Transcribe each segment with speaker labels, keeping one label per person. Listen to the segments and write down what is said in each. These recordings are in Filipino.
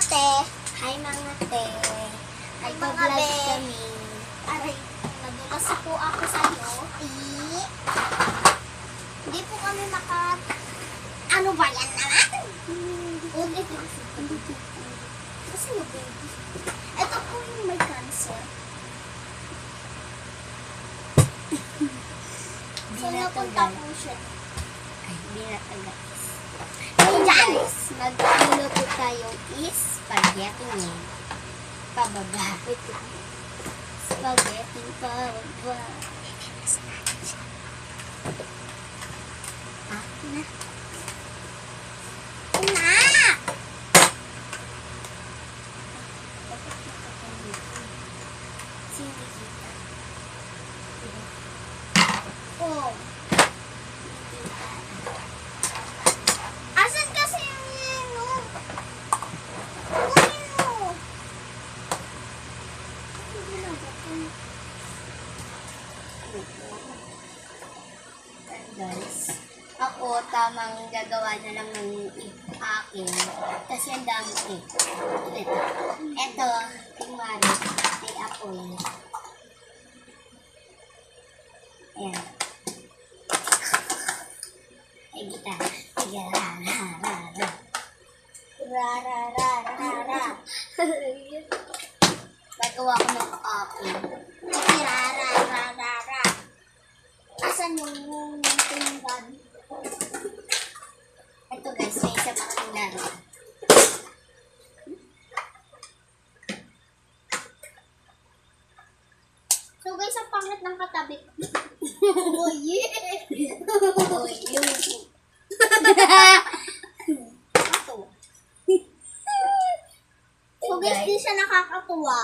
Speaker 1: te.
Speaker 2: Hi mga te.
Speaker 1: Hi mga
Speaker 2: Nagpa-vlog
Speaker 1: be.
Speaker 2: kami.
Speaker 1: Aray, nadulas po ako sa'yo. Hindi po kami Ano ba yan naman? Ulit. Kasi yung baby. Ito po yung may cancer. So,
Speaker 2: Di na to
Speaker 1: napunta
Speaker 2: guys.
Speaker 1: po siya.
Speaker 2: Ay, di na to guys. Hey guys, magluluto tayo is spaghetti niya. Pababa. Spaghetti pababa. Ah, na.
Speaker 1: Na!
Speaker 2: Sindi kita.
Speaker 1: Oh. Asan kasi yung yelo? Kunin mo. Hindi na ba?
Speaker 2: Guys, ako tamang gagawa na lang ng akin kasi ang dami ito tingmari may apoy ayan ay gita tiga
Speaker 1: Ra.
Speaker 2: gagawa ko ng akin
Speaker 1: Ra. Asan yung tinggan?
Speaker 2: ito guys may isa pa kaming laro
Speaker 1: So guys, ang pangit ng katabi ko. Oh yeah!
Speaker 2: oy yung
Speaker 1: Ito. So guys, di siya nakakatuwa.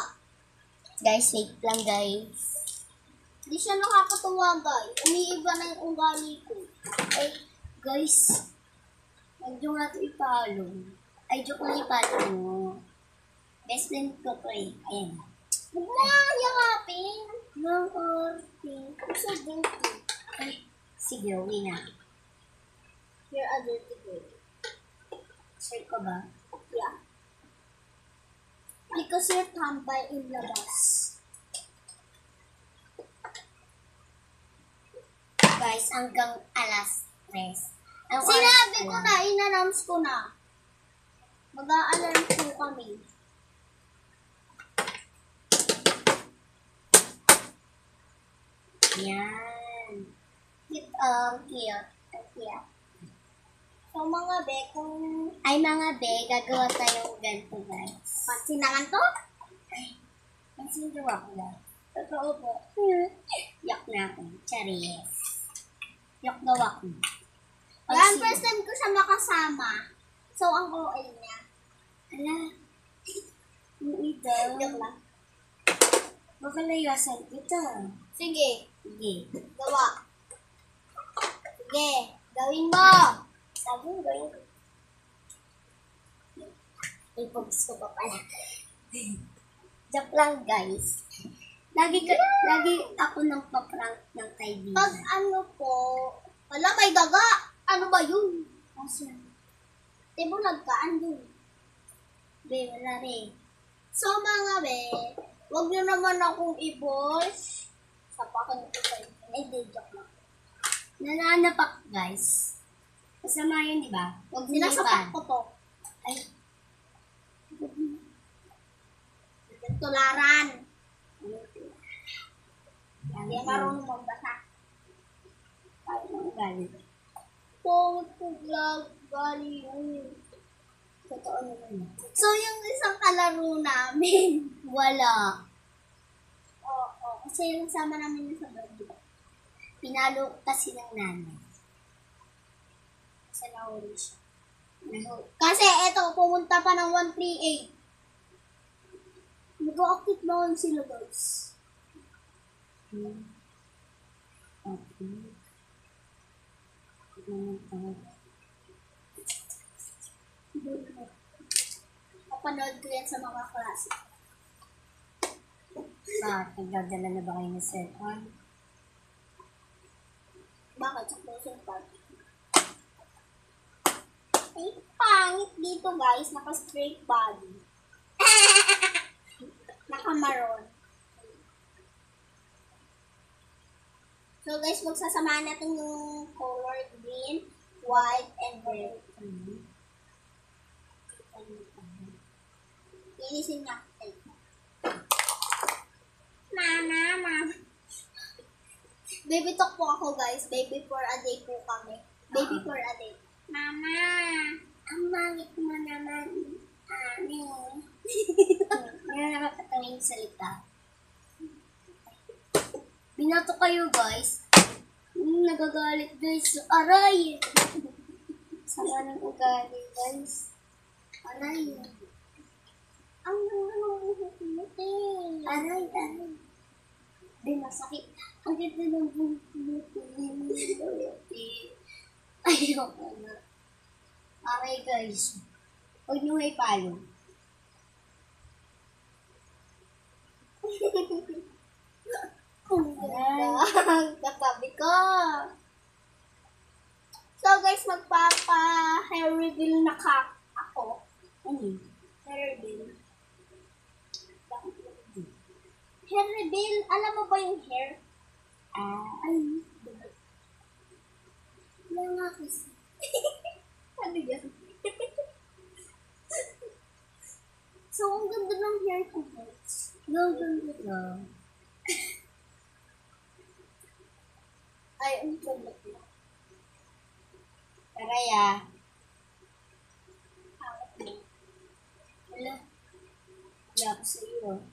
Speaker 2: guys wait lang guys
Speaker 1: Di siya nakakatuwa guys. Umiiba na yung ugali ko.
Speaker 2: ay guys huwag nyo nga ito ipalo ay joke lang ipalo mo best friend ko to eh ayan
Speaker 1: Huwag mo nga yakapin.
Speaker 2: ng orte
Speaker 1: So dirty.
Speaker 2: ay sige uwi na
Speaker 1: You're a dirty girl.
Speaker 2: sure ko ba
Speaker 1: Yeah. Because you're tambay in labas.
Speaker 2: guys hanggang alas 3 ang
Speaker 1: Sinabi ko
Speaker 2: oras
Speaker 1: na, in-announce ko na. Mag-a-alarm po kami.
Speaker 2: yan cute cute
Speaker 1: So mga be, kung
Speaker 2: ay mga be gagawa tayong ganito guys
Speaker 1: pansin naman to,
Speaker 2: pansin gawa ko lang
Speaker 1: totoo po.
Speaker 2: yak na ako charis yak gawa ko
Speaker 1: Yan, first time ko siya makasama. So, ang OL niya.
Speaker 2: ala ito
Speaker 1: Joke lang.
Speaker 2: baka layasan kita
Speaker 1: Sige,
Speaker 2: sige
Speaker 1: gawa. Sige, gawin mo.
Speaker 2: sabi mo gawin ko ipogs ko pa pala joke lang guys lagi ako nang paprank ng kaibigan
Speaker 1: Pag ano po, wala may daga. Ano ba yun?
Speaker 2: kasi
Speaker 1: Di mo nagkaan dun.
Speaker 2: be wala rin
Speaker 1: So mga be, wag niyo naman akong i-push. Sapakan ko kayo. Hindi, joke lang.
Speaker 2: nananapak guys kasama yun di ba huwag
Speaker 1: Sinasapak
Speaker 2: nilipan
Speaker 1: ko to.
Speaker 2: ay
Speaker 1: Tularan.
Speaker 2: yan
Speaker 1: Hindi marunong magbasa.
Speaker 2: tayo ng galit
Speaker 1: Pungit po vlog, bali yun.
Speaker 2: totoo naman
Speaker 1: So yung isang kalaro namin,
Speaker 2: wala
Speaker 1: oo, kasi yung sama namin yung sa birthday.
Speaker 2: pinalo kasi ng nanay
Speaker 1: Kasi nahuli siya.
Speaker 2: Nahu-
Speaker 1: Kasi eto, pumunta pa ng 138. Nag-active naman sila guys.
Speaker 2: okay
Speaker 1: Kapanood ko yan sa mga klase.
Speaker 2: nagdadala na ba kayo ng cellphone?
Speaker 1: Bakit sa closing party? Ay, pangit dito guys, naka-straight body. Naka-maroon. So guys, magsasamahan natin yung color green, white, and red. Linisin natin. Mama. Baby talk po ako guys. Baby for a day po kami. Baby for a day. Mama. Ang mangit mo naman.
Speaker 2: Yan ang nakatawing salita. Binato kayo guys. Nagagalit guys. Aray! Sama ng ugali guys. Aray.
Speaker 1: Ang nangangamutin.
Speaker 2: Aray. Di masakit. Ang ganda ng buti. Ayoko na. Aray guys. Huwag niyo may palo.
Speaker 1: Ang ganda. Katabi ko. So guys, magpapa-hair reveal na ako.
Speaker 2: Ano?
Speaker 1: Hair reveal. Hair reveal. Alam mo ba yung hair?
Speaker 2: Ay.
Speaker 1: Wala nga kasi. Ano yan? So, ang ganda ng hair ko, guys.
Speaker 2: Ganda lang.
Speaker 1: Ay, ang ganda ko.
Speaker 2: Aray ah. Wala. Wala ko sa iyo.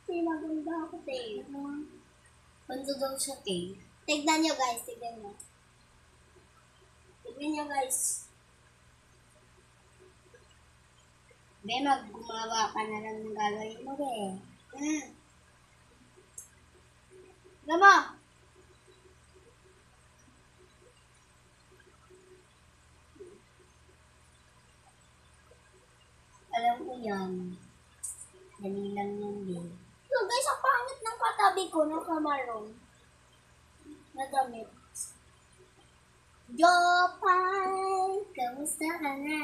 Speaker 1: Pinaganda ako, te.
Speaker 2: Ganda daw siya, te.
Speaker 1: Tignan nyo, guys. Tignan nyo. Tignan nyo, guys.
Speaker 2: Be, gumawa ka na lang ng gagawin mo, be.
Speaker 1: Gama!
Speaker 2: Alam ko yan. Dali lang yun, be.
Speaker 1: So, guys, ang pangit ng katabi ko ng kamarong na damit. Jopay!
Speaker 2: Kamusta ka na?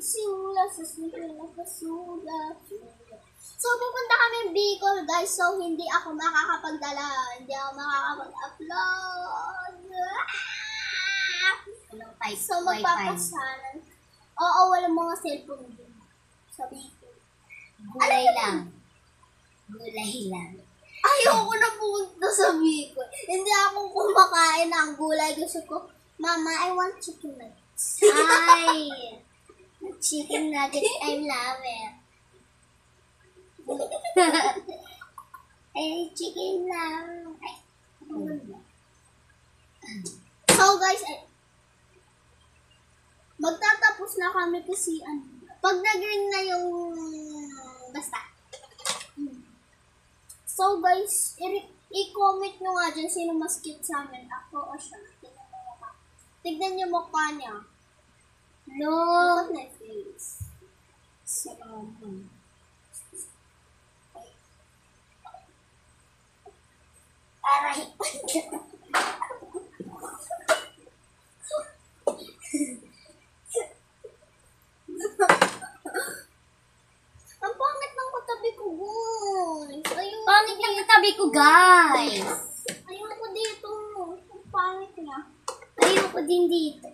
Speaker 1: Simula sa simula nakasulat. So, pupunta kami Bicol, guys. So, hindi ako makakapagdala. Hindi ako makakapag-upload.
Speaker 2: Anong type?
Speaker 1: So,
Speaker 2: Wi-Fi?
Speaker 1: magpapasalan. Oo, walang mga cellphone din. Sa Bicol.
Speaker 2: Gulay lang. Gulay lang.
Speaker 1: Ayoko na pumunta sa Bicol. Hindi ako kumakain ng gulay. Gusto ko, Mama, I want chicken nuggets.
Speaker 2: Ay! Chicken nuggets, I love it. Ay, chicken lang. Ay,
Speaker 1: So, guys, magtatapos na kami kasi pag nag-ring na yung basta. So, guys, i-comment nyo nga dyan sino mas cute sa amin. Ako o siya. Tignan nyo mukha niya.
Speaker 2: no.
Speaker 1: Look at my face.
Speaker 2: Sa Aray.
Speaker 1: Ang pangit ng katabi ko, guys. Ayun.
Speaker 2: Pangit ng katabi ko, guys.
Speaker 1: Ayoko dito. Ang pangit na.
Speaker 2: Ayoko din dito.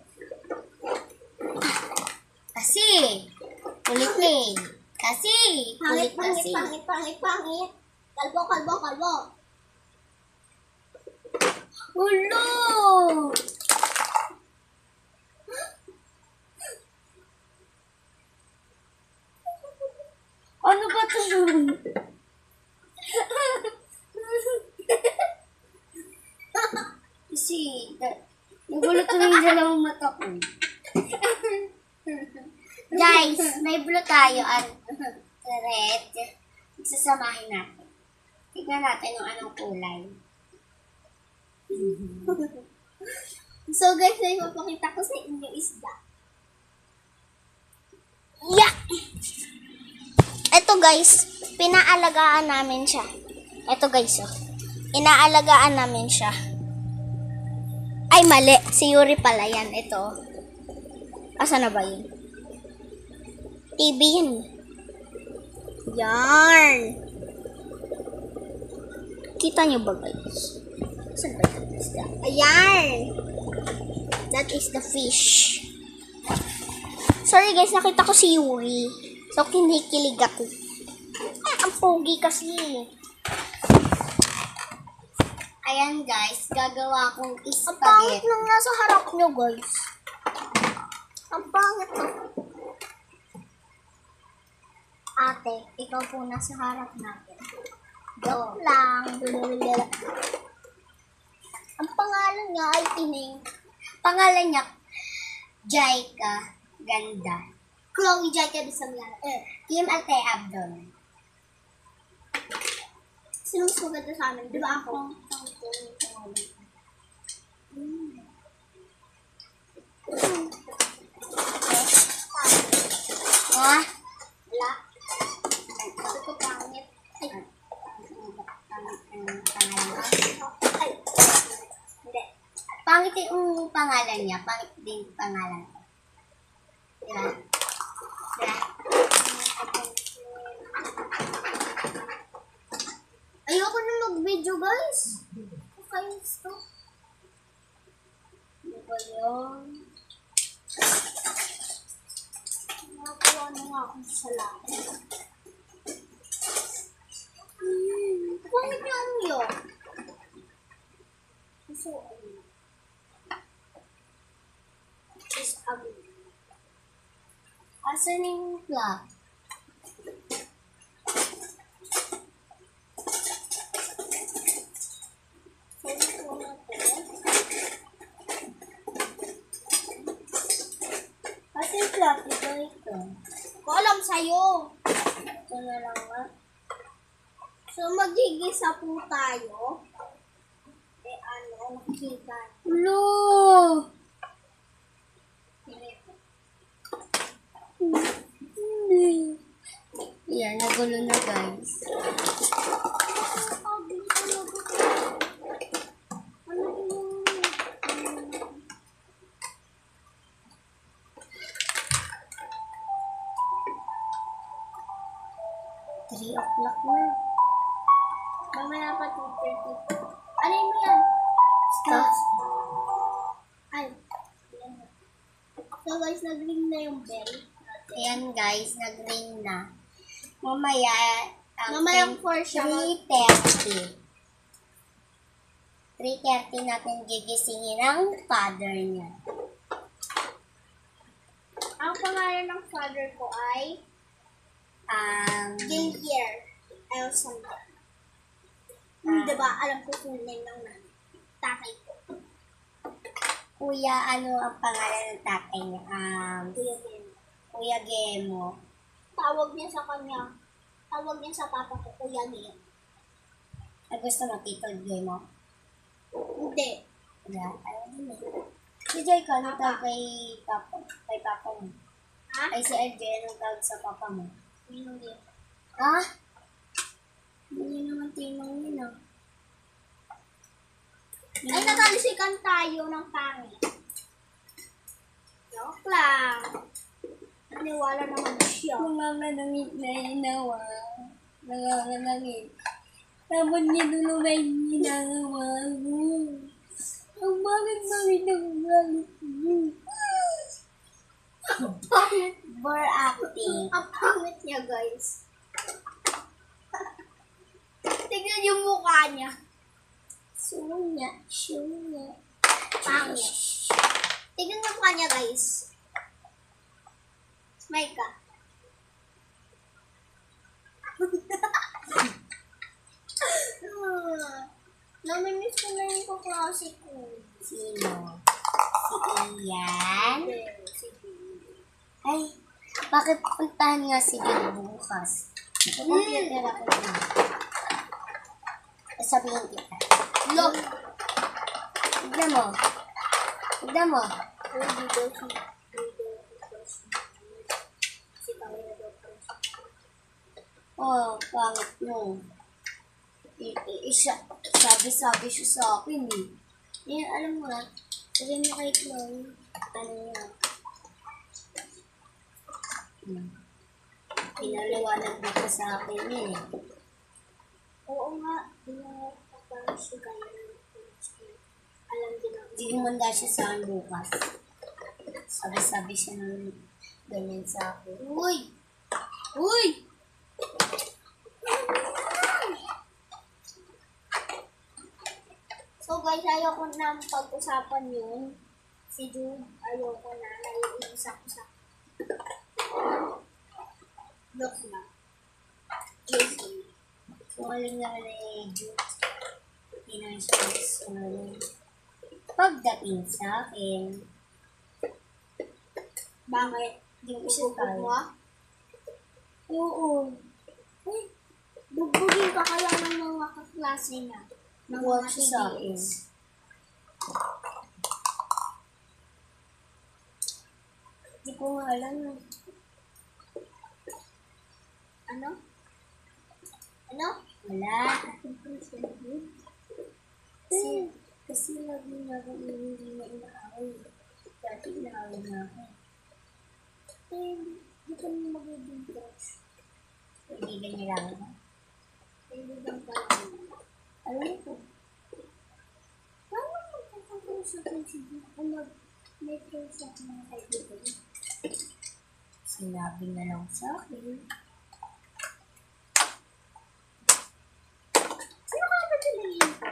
Speaker 2: Kasi, kulit na eh. Kasi,
Speaker 1: Pangit,
Speaker 2: kulit
Speaker 1: pangit,
Speaker 2: kasi.
Speaker 1: pangit, pangit, pangit. Kalbo, kalbo, kalbo.
Speaker 2: Ulo! Ano ba ito? Kasi, nagulat ko yung dalawang mata ko. Guys, may blue tayo at red. Sasamahin natin. Tignan natin yung anong kulay.
Speaker 1: So guys, may mapakita ko sa inyo isda. Yeah! Ito guys, pinaalagaan namin siya. Ito guys, oh. Inaalagaan namin siya. Ay, mali. Si Yuri pala yan. Ito. Asa na ba yun? TV yan. Yan. Kita nyo ba guys? Saan ba yung isda? Ayan. That is the fish. Sorry guys, nakita ko si Yuri. So, kinikilig ako. Ang pogi kasi.
Speaker 2: Ayan guys, gagawa akong
Speaker 1: Ang pangit
Speaker 2: spaghetti.
Speaker 1: lang nasa harap nyo guys. Ang pangit to.
Speaker 2: Ate, ikaw po nasa harap natin.
Speaker 1: Joke lang. Ang pangalan niya ay Tining.
Speaker 2: Pangalan niya, Jaika Ganda.
Speaker 1: Chloe Jacob Samyana.
Speaker 2: Kim Ate Abdon.
Speaker 1: Sino mas maganda sa amin? Di ba ako?
Speaker 2: Ah?
Speaker 1: Wala. Sabi ko pangit. Ay. Ay.
Speaker 2: Hindi. Pangit yung pangalan niya. Pangit din yung pangalan ko. Diba? Diba?
Speaker 1: Ayoko na mag-video guys. Okay, to.
Speaker 2: Ano ba yun?
Speaker 1: Nakakuha na nga akong salamin. Pangit niya ang yun. So, is ugly.
Speaker 2: Asan yung plug? Asan yung plug? Ito.
Speaker 1: Ko alam sa'yo.
Speaker 2: Ito na lang nga.
Speaker 1: So, magigisa po tayo. Nakikita.
Speaker 2: Hello! Yan, nagulo na guys.
Speaker 1: Ano yung...
Speaker 2: 3 o'clock na.
Speaker 1: Mamaya pa 2:30. Ano mo yan?
Speaker 2: Stop.
Speaker 1: Ay. So guys, nag-ring na yung bell.
Speaker 2: Ayan guys, nag-ring na. Mamaya,
Speaker 1: Mamaya 4 siya.
Speaker 2: 3:30. 3:30 natin gigisingin ang father niya.
Speaker 1: Ang pangalan ng father ko ay Javier Elsander. Diba? Alam ko full name ng tatay ko.
Speaker 2: Kuya, ano ang pangalan ng tatay niya?
Speaker 1: Kuya Ben.
Speaker 2: Kuya Gemo.
Speaker 1: Tawag niya sa kanya. Tawag niya sa papa ko, Kuya Ben.
Speaker 2: Gusto mo, Tito Gemo?
Speaker 1: Hindi.
Speaker 2: Wala. Ayaw din eh. Si Joy ka, anong tawag kay papa mo?
Speaker 1: Ha?
Speaker 2: Ay, si RJ, anong tawag sa papa mo?
Speaker 1: Hindi.
Speaker 2: Ha?
Speaker 1: Hindi naman tinong yun ah. Ay, natalisikan tayo ng pangit. Joke lang. Naniwala naman siya.
Speaker 2: Nanganganangit na inawa. Nanganganangit. Tapos niya may ginawa mo. Ang bakit ng galit mo.
Speaker 1: Pangit.
Speaker 2: For acting.
Speaker 1: Ang pangit niya, guys. Tignan yung mukha niya.
Speaker 2: Sunya.
Speaker 1: Pangit. Tignan yung mukha niya, guys. Smile ka. Namimiss ko na yung kaklase ko.
Speaker 2: Sino? Si Ian?
Speaker 1: Si
Speaker 2: Ay, bakit puntahan nga si Bill bukas? Computer ako na. Sabihin kita.
Speaker 1: Look.
Speaker 2: Tignan mo. Tignan mo. Oh, pangit mo. Sabi siya sa akin eh. Eh, alam mo na, sabihin mo kay Chloe, ano nga. Pinaliwanag mo pa sa akin yun eh.
Speaker 1: Oo nga, pinapapang siya kaya alam din ako.
Speaker 2: Hindi humanda siya sa akin bukas. Sabi-sabi siya ng ganyan sa akin.
Speaker 1: Uy! Uy! So guys, ayoko na pag-usapan yun. Si Jude, ayoko na. Naiisak ko sa... Look na. Jason.
Speaker 2: So, aling nga Jude, hindi na siya gusto. Pagdating sa akin,
Speaker 1: Bakit?
Speaker 2: hindi ko siya
Speaker 1: Bugbog mo?
Speaker 2: kaya.
Speaker 1: Oo. Uy, bugbugin ka kaya ng mga kaklase na. Ng
Speaker 2: Huwag
Speaker 1: mga
Speaker 2: siya sa akin.
Speaker 1: TDS.
Speaker 2: Hindi ko nga alam.
Speaker 1: Ano? Ano?
Speaker 2: Wala. Kasi lagi na ako hindi na inaaway. Dati inaaway na ako.
Speaker 1: Hindi ka na magiging crush.
Speaker 2: Kaibigan niya lang ako.
Speaker 1: Kaibigan ka lang.
Speaker 2: Alam ko.
Speaker 1: Paano magkakaroon sa kaibigan kung may crush sa mga kaibigan?
Speaker 2: Sinabi na lang sa akin.
Speaker 1: Sino ka ba talayin ko?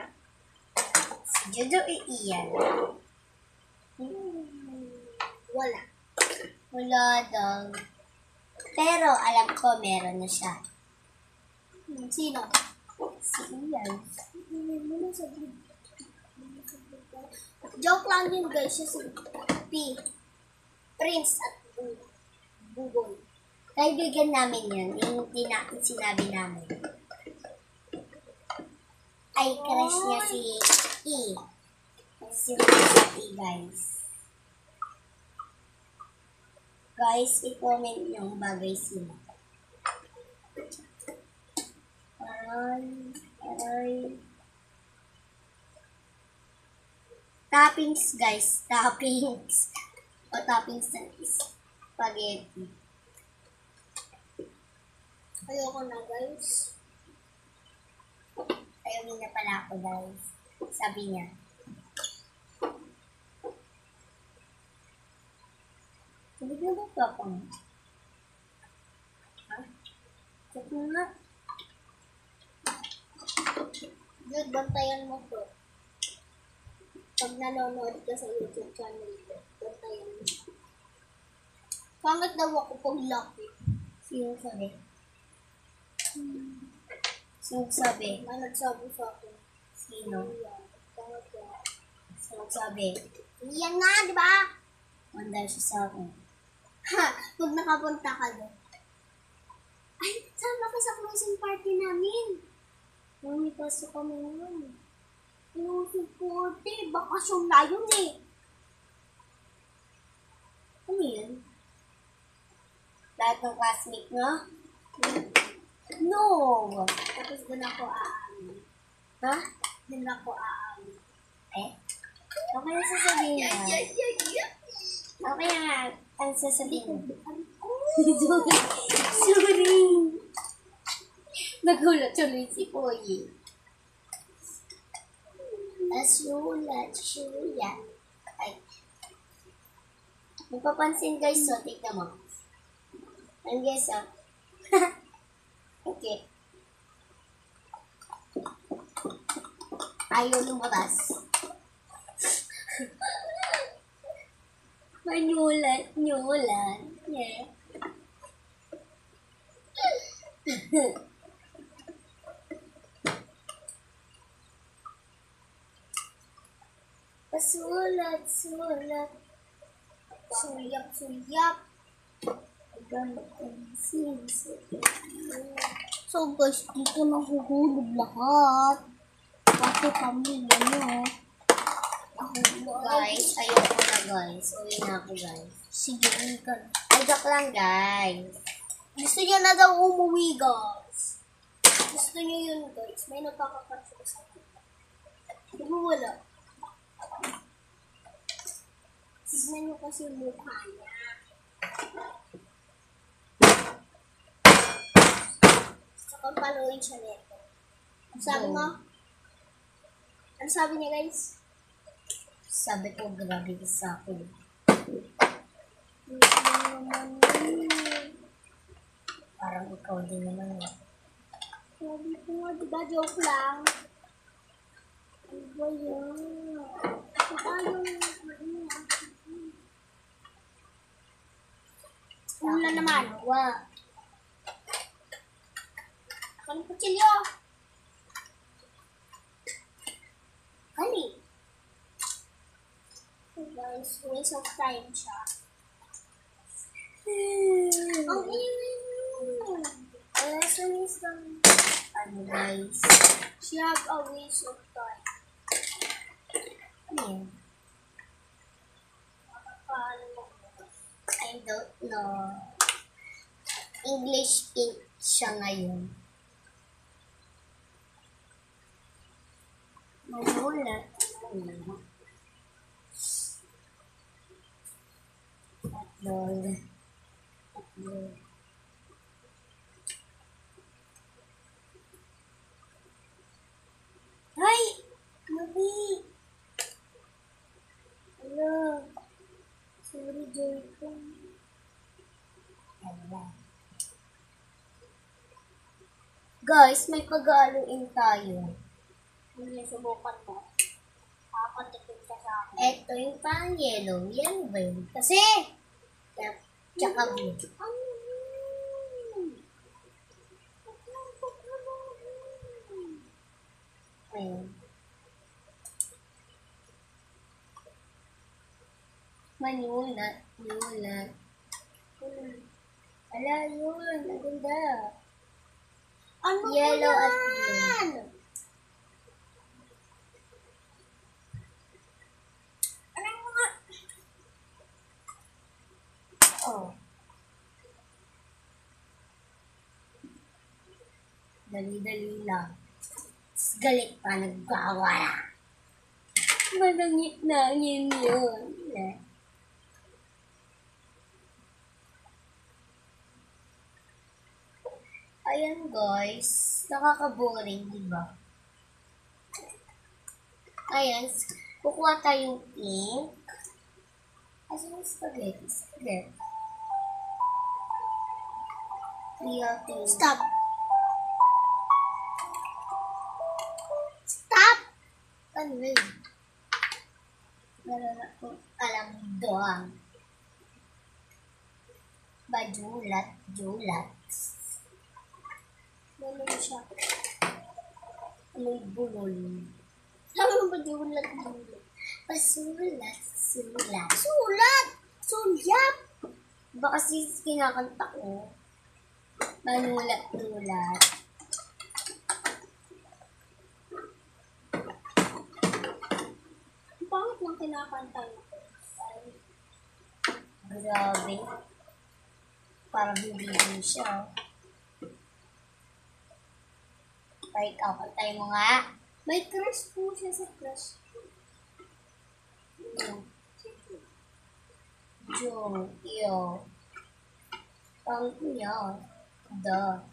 Speaker 2: Si Jojo e Ian.
Speaker 1: Wala.
Speaker 2: Wala daw. Pero alam ko meron na siya.
Speaker 1: Sino?
Speaker 2: Si Ian.
Speaker 1: Hindi mo na sabihin. Joke lang yun guys, siya si P. Prince at Bugoy.
Speaker 2: Kaibigan namin yun. Yung sinabi namin. Ay, crush niya si E. Si E, guys. Guys, i-comment yung bagay sila. Aray. Toppings, guys. Toppings. O toppings ng spaghetti.
Speaker 1: Ayoko na guys.
Speaker 2: Ayaw na pala ako, guys. Sabi niya. Sabi ko ba ito ako? Ha? Sabi ko nga.
Speaker 1: Jude, bantayan mo to. Pag nanonood ka sa YouTube channel ko, bantayan mo. Pangit daw ako pag lucky.
Speaker 2: Sino sabi? Sino sabi?
Speaker 1: May nagsabi sa akin.
Speaker 2: Sino?
Speaker 1: Pangit daw.
Speaker 2: Sino sabi?
Speaker 1: Yan nga, di ba?
Speaker 2: Mandal siya sa akin.
Speaker 1: Ha! Pag nakapunta ka doon. Ay, sama ka sa closing party namin. May pasok kami ngayon. Closing party, bakasyon na yun eh.
Speaker 2: Ano yun? Lahat ng classmate mo? No!
Speaker 1: Tapos doon ako aamin.
Speaker 2: Ha?
Speaker 1: Doon ako aamin.
Speaker 2: Eh? Okay na sasabihin niya. Okay nga. Ang sasabihin mo. Sorry. Nagulat tuloy si Poy. Asulat, sulat. Ay. Mapapansin guys, so tignan mo. Ang guys, ah. Okay. Ayaw lumabas. Manulat. Yeah. Sulat.
Speaker 1: Suyap. So guys, dito nahuhulog lahat. Pati pamilya nyo.
Speaker 2: Guys, ayoko na guys. Uwi na ako guys.
Speaker 1: Sige, uwi ka na.
Speaker 2: Ay, joke lang guys.
Speaker 1: Gusto niya na daw umuwi, guys. Gusto niyo yun, guys. May nagkakakasya sa akin. Di ba wala? Tignan niyo kasi yung mukha niya. Pampaluin siya nito. Ano sabi mo? Ano sabi niya, guys?
Speaker 2: Sabi ko, grabe ka sa akin. Parang ikaw din naman eh.
Speaker 1: Sabi ko nga, diba, joke lang. Ano ba yan? Ulan naman.
Speaker 2: Wa.
Speaker 1: Ano kutsilyo?
Speaker 2: Kali.
Speaker 1: Guys, waste of time siya. Ang ingay mo.
Speaker 2: Ano guys?
Speaker 1: She have a waste of time.
Speaker 2: Ano yun?
Speaker 1: Paano mo?
Speaker 2: I don't know. English pink siya ngayon. Mamulat. Tatlong. Ay! Mabi! Hello. Sorry, Jacob. Guys, may pag-aaluin tayo.
Speaker 1: Ano yung subukan mo? Papantikid ka sa akin.
Speaker 2: Ito yung parang yellow. Yan ba yun?
Speaker 1: Kasi!
Speaker 2: Tsaka blue. Ayun. Manulat. Manulat. Ala, yun. Ang ganda.
Speaker 1: Ano
Speaker 2: Yellow
Speaker 1: ba
Speaker 2: at
Speaker 1: yan?
Speaker 2: blue.
Speaker 1: Ano mo nga?
Speaker 2: Oh. Dali-dali lang. Tapos galit pa, nagwawala. Manangit na yun yun. Ayan guys, nakaka-boring, di ba? Ayan, kukuha tayong pink. Asan yung spaghetti? Spaghetti. Creating.
Speaker 1: Stop! Stop!
Speaker 2: Ano yun? Wala na ko alam doang. Bajulat, julat.
Speaker 1: Ano mo siya?
Speaker 2: Anong bulol?
Speaker 1: Sabi mo ba di ulat mo?
Speaker 2: Pasulat, sulat.
Speaker 1: Sulat! Sulyap!
Speaker 2: Ba kasi kinakanta ko? Manulat, nulat.
Speaker 1: Ang pangit lang kinakanta mo.
Speaker 2: Grabe. Parang hindi din siya. Kaya ikaw, kantay mo nga.
Speaker 1: May crush po siya sa crush.
Speaker 2: Jo, iyo. Pang iyo. Da.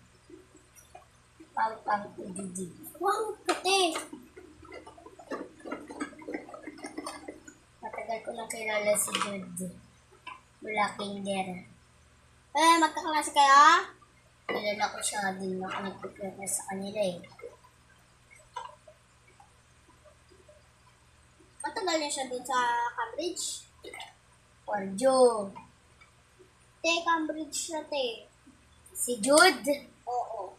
Speaker 2: Pang udidi.
Speaker 1: Wow, puti!
Speaker 2: Matagal ko na kilala si Jude. Mula kinder.
Speaker 1: Magkaklase kayo?
Speaker 2: Kilala ko siya din ako nagpipirma sa kanila eh.
Speaker 1: Matagal niya siya dun sa Cambridge.
Speaker 2: Or Jo.
Speaker 1: Cambridge siya, te.
Speaker 2: Si Jude.
Speaker 1: Oo.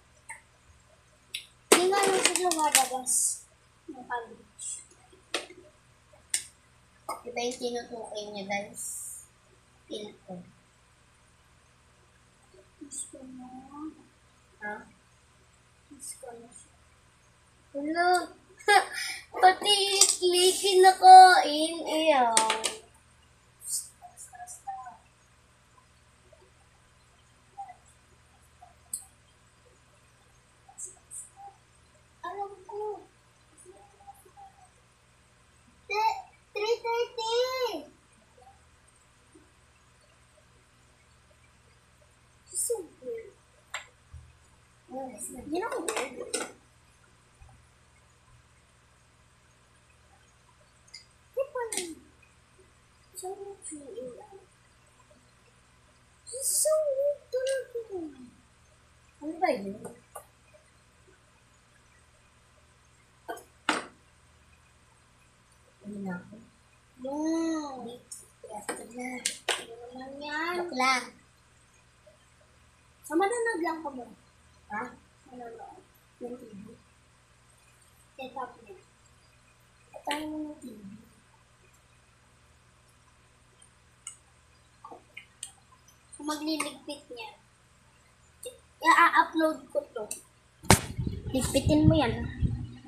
Speaker 1: Hindi nga lang siya lumalabas ng Cambridge.
Speaker 2: Diba yung tinutukoy niya guys? Feel ko.
Speaker 1: Gusto mo?
Speaker 2: Ha?
Speaker 1: Gusto mo siya.
Speaker 2: Hello. Pati klikin na kain. Ayaw.
Speaker 1: Alam ko. 3:30! So weird.
Speaker 2: Yes.
Speaker 1: Hindi na ako weird.
Speaker 2: He's so weird talaga. Ano ba yun? Ano na ako?
Speaker 1: No.
Speaker 2: Ito na.
Speaker 1: Ano naman yan?
Speaker 2: Joke lang.
Speaker 1: Sa manonood lang ka mo.
Speaker 2: Ha?
Speaker 1: Manonood.
Speaker 2: Yung TV.
Speaker 1: Set up niya.
Speaker 2: Tayo mo ng TV.
Speaker 1: So, magliligpit niya. I-upload ko to. Ligpitin mo yan.